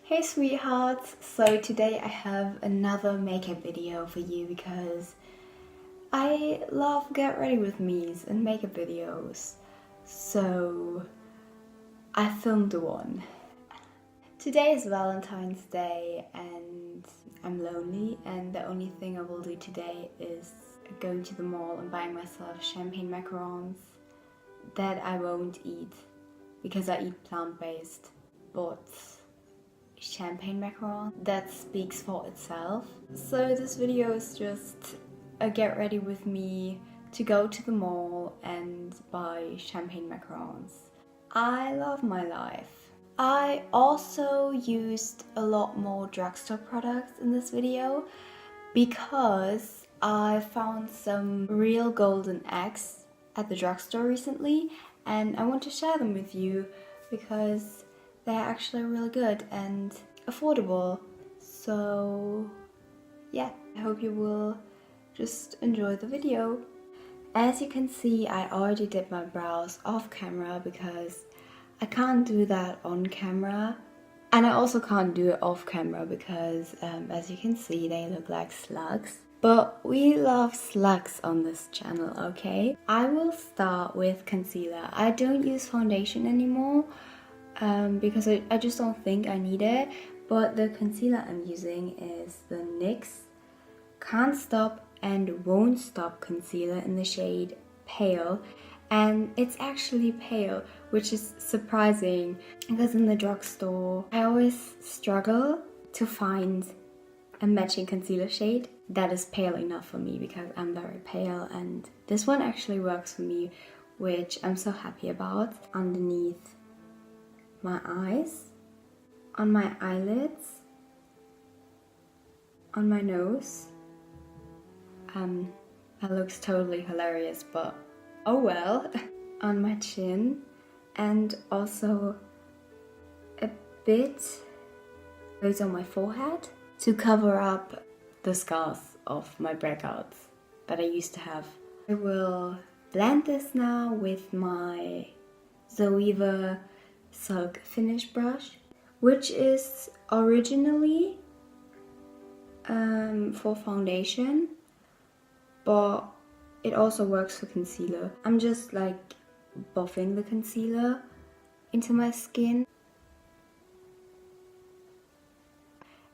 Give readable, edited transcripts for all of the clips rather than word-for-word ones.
Hey sweethearts! So today I have another makeup video for you because I love get ready with me's and makeup videos. So I filmed one. Today is Valentine's Day and I'm lonely, and the only thing I will do today is going to the mall and buying myself champagne macarons that I won't eat because I eat plant-based, but champagne macaron that speaks for itself. So this video is just a get ready with me to go to the mall and buy champagne macarons. I love my life. I also used a lot more drugstore products in this video because I found some real golden eggs at the drugstore recently and I want to share them with you because they're actually really good and affordable. So yeah, I hope you will just enjoy the video. As you can see, I already did my brows off camera because I can't do that on camera, and I also can't do it off camera because as you can see, they look like slugs. But we love slugs on this channel, okay? I will start with concealer. I don't use foundation anymore because I just don't think I need it. But the concealer I'm using is the NYX Can't Stop and Won't Stop concealer in the shade Pale. And it's actually pale, which is surprising because in the drugstore I always struggle to find a matching concealer shade that is pale enough for me because I'm very pale, and this one actually works for me, which I'm so happy about. Underneath my eyes, on my eyelids, on my nose. That looks totally hilarious, but oh well. On my chin, and also a bit goes on my forehead to cover up the scars of my breakouts that I used to have. I will blend this now with my Zoeva Silk Finish brush, which is originally for foundation, but it also works for concealer. I'm just like buffing the concealer into my skin.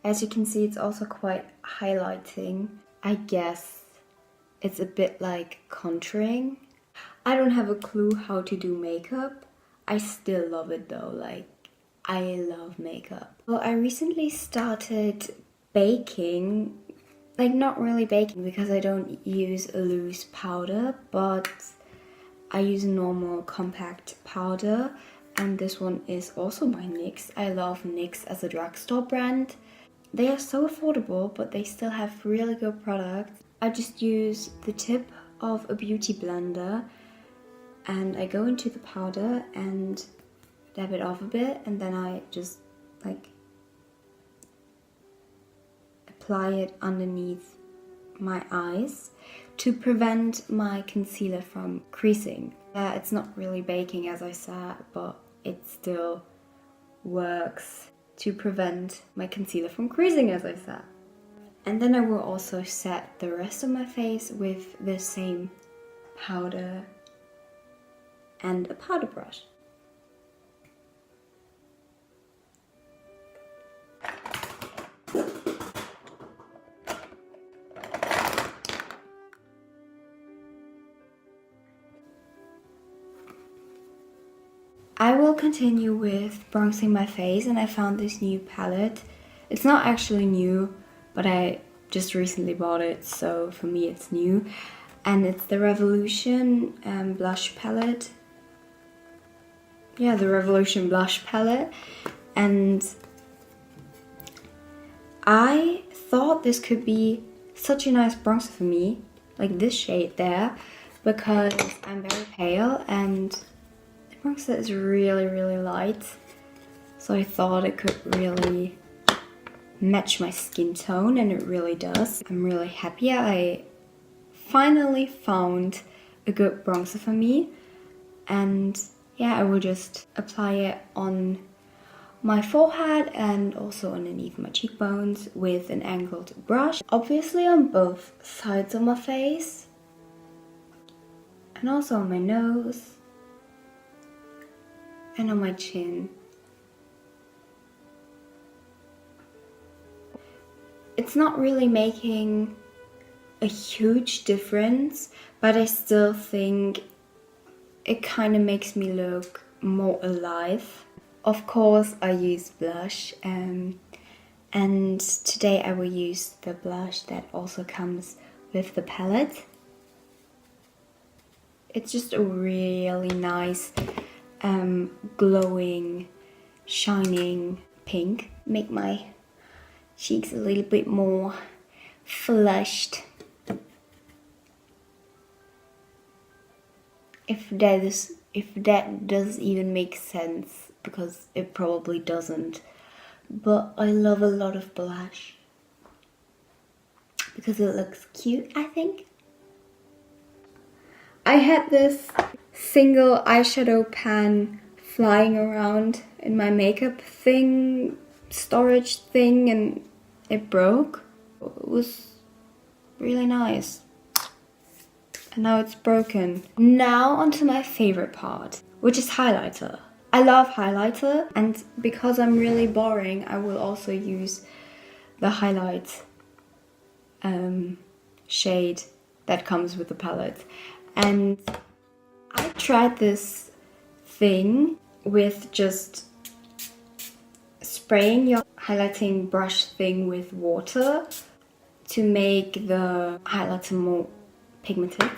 As you can see, it's also quite highlighting. I guess it's a bit like contouring. I don't have a clue how to do makeup. I still love it though, like I love makeup. Well, I recently started baking. Like not really baking because I don't use a loose powder, but I use a normal compact powder, and this one is also by NYX. I love NYX as a drugstore brand. They are so affordable, but they still have really good products. I just use the tip of a beauty blender and I go into the powder and dab it off a bit, and then I just like apply it underneath my eyes to prevent my concealer from creasing. It's not really baking as I said, but it still works to prevent my concealer from creasing as I said. And then I will also set the rest of my face with the same powder and a powder brush. I will continue with bronzing my face, and I found this new palette. It's not actually new, but I just recently bought it, so for me it's new. And it's the Revolution blush palette. Yeah, the Revolution blush palette. And I thought this could be such a nice bronzer for me, like this shade there, because I'm very pale and bronzer is really light, so I thought it could really match my skin tone, and it really does. I'm really happy I finally found a good bronzer for me, and yeah, I will just apply it on my forehead and also underneath my cheekbones with an angled brush. Obviously on both sides of my face and also on my nose and on my chin. It's not really making a huge difference, but I still think it kind of makes me look more alive. Of course, I use blush, and today I will use the blush that also comes with the palette. It's just a really nice, glowing, shining pink. Make my cheeks a little bit more flushed. If that does even make sense, because it probably doesn't. But I love a lot of blush because it looks cute, I think. I had this single eyeshadow pan flying around in my makeup thing, storage thing, and it broke. It was really nice. And now it's broken. Now onto my favorite part, which is highlighter. I love highlighter, and because I'm really boring, I will also use the highlight shade that comes with the palette. And I tried this thing with just spraying your highlighting brush thing with water to make the highlighter more pigmented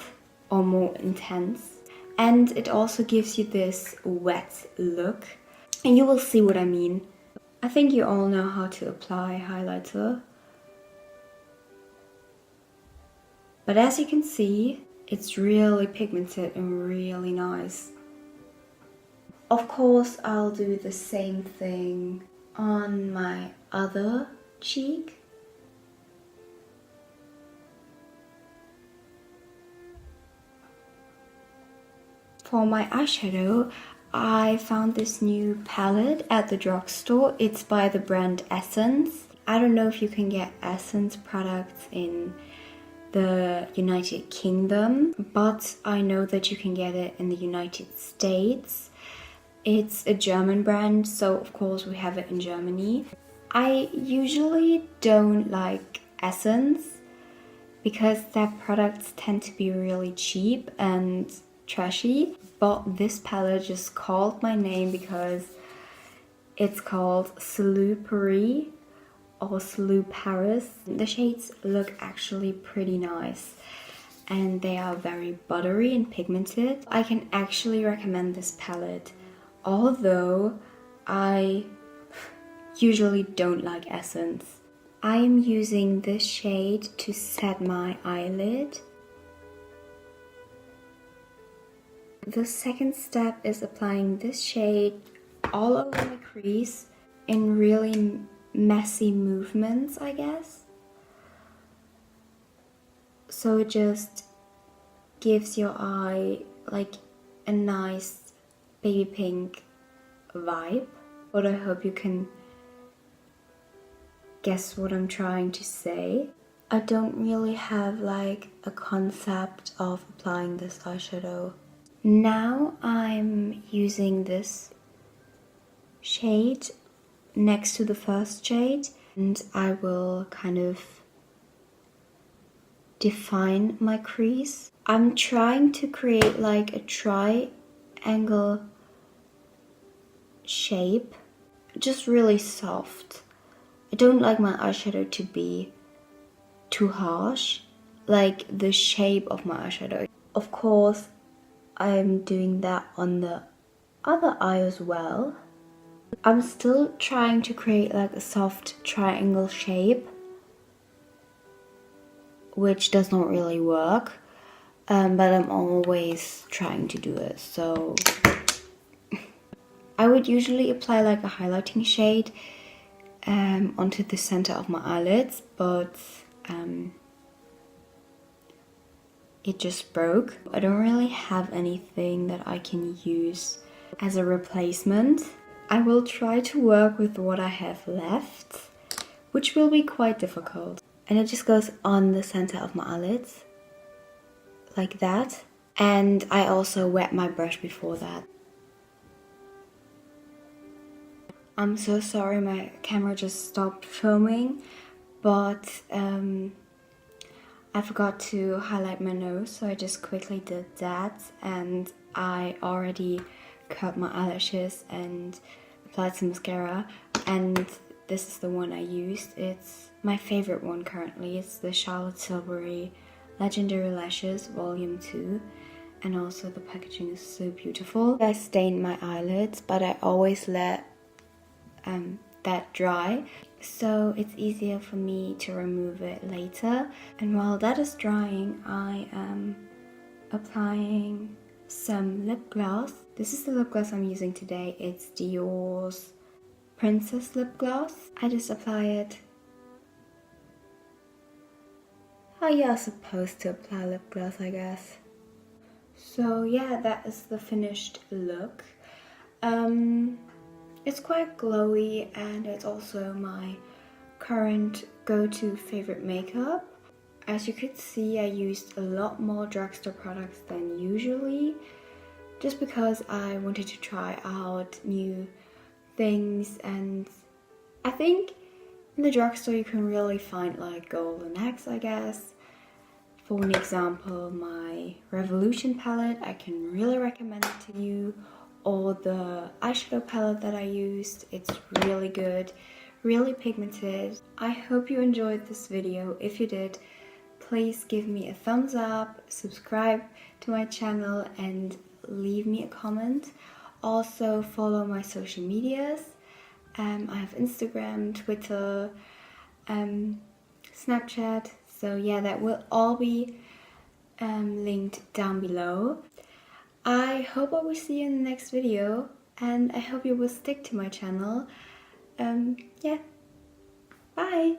or more intense, and it also gives you this wet look, and you will see what I mean. I think you all know how to apply highlighter, but as you can see, it's really pigmented and really nice. Of course, I'll do the same thing on my other cheek. For my eyeshadow, I found this new palette at the drugstore. It's by the brand Essence. I don't know if you can get Essence products in the United Kingdom, but I know that you can get it in the United States. It's a German brand, so of course we have it in Germany. I usually don't like Essence because their products tend to be really cheap and trashy, but this palette just called my name because it's called Salou Paris or Salou Paris. The shades look actually pretty nice and they are very buttery and pigmented. I can actually recommend this palette, although I usually don't like Essence. I am using this shade to set my eyelid. The second step is applying this shade all over my crease in really messy movements, I guess. So it just gives your eye like a nice baby pink vibe. But I hope you can guess what I'm trying to say. I don't really have like a concept of applying this eyeshadow. Now I'm using this shade next to the first shade, and I will kind of define my crease. I'm trying to create like a triangle shape, just really soft. I don't like my eyeshadow to be too harsh, like the shape of my eyeshadow. Of course, I'm doing that on the other eye as well. I'm still trying to create like a soft triangle shape, which does not really work, but I'm always trying to do it. So I would usually apply like a highlighting shade onto the center of my eyelids, but it just broke. I don't really have anything that I can use as a replacement. I will try to work with what I have left, which will be quite difficult. And it just goes on the center of my eyelids, like that. And I also wet my brush before that. I'm so sorry my camera just stopped filming, but I forgot to highlight my nose, so I just quickly did that, and I already cut my eyelashes and applied some mascara, and this is the one I used. It's my favorite one currently. It's the Charlotte Tilbury Legendary Lashes Volume 2, and also the packaging is so beautiful. I stained my eyelids, but I always let that dry, so it's easier for me to remove it later. And while that is drying, I am applying some lip gloss. This is the lip gloss I'm using today. It's Dior's Princess Lip Gloss. I just apply it how you're supposed to apply lip gloss, I guess. So yeah, that is the finished look. It's quite glowy, and it's also my current go-to favorite makeup. As you could see, I used a lot more drugstore products than usually, just because I wanted to try out new things, and I think in the drugstore you can really find like golden eggs, I guess. For an example, my Revolution palette, I can really recommend it to you. Or the eyeshadow palette that I used, it's really good, really pigmented. I hope you enjoyed this video. If you did, please give me a thumbs up, subscribe to my channel, and leave me a comment. Also follow my social medias. I have Instagram, Twitter, Snapchat, so yeah, that will all be linked down below. I hope I will see you in the next video, and I hope you will stick to my channel. Yeah, bye!